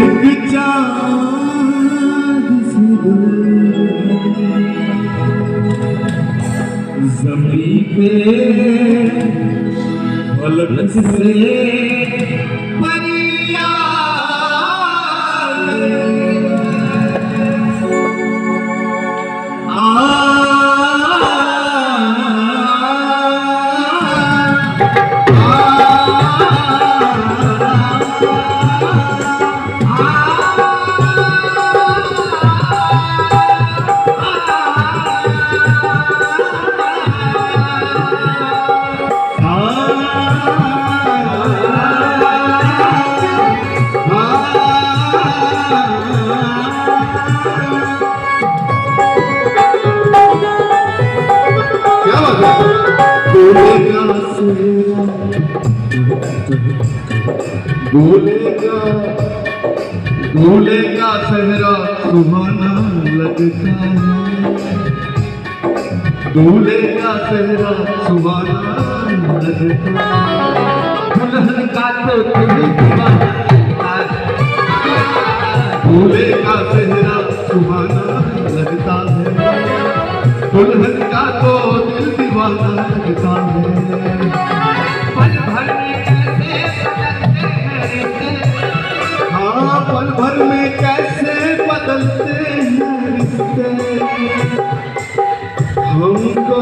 एक चाँद से ज़मीं पे पलक से परियां दूल्हे का सेहरा सुहाना लगता है, दूल्हे का सेहरा सुहाना लगता है, दुल्हन का तो दिल दीवाना लगता है, दूल्हे का सेहरा सुहाना लगता है, दुल्हन का तो दिल दीवाना लगता है। पल भर में कैसे बदलते हैं रिश्ते, हमको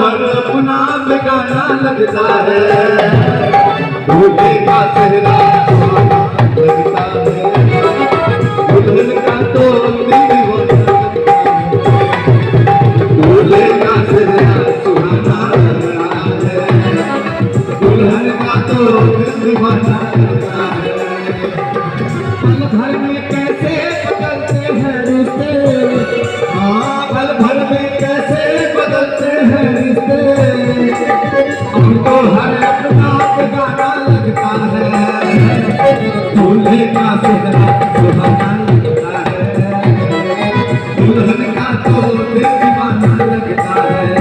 हर अपना बेगाना लगता है, दूल्हे का सेहरा सुहाना लगता है, दुल्हन का तो दिल दीवाना लगता है, दूल्हे का सेहरा सुहाना लगता है, दुल्हन का तो दिल दीवाना लगता है। पल भर में कैसे बदलते हैं रिश्ते, हाँ पल भर में कैसे बदलते हैं रिश्ते, हमको हर अपना बेगाना लगता है, दूल्हे का सेहरा सुहाना लगता है, दुल्हन का तो दिल दीवाना लगता है।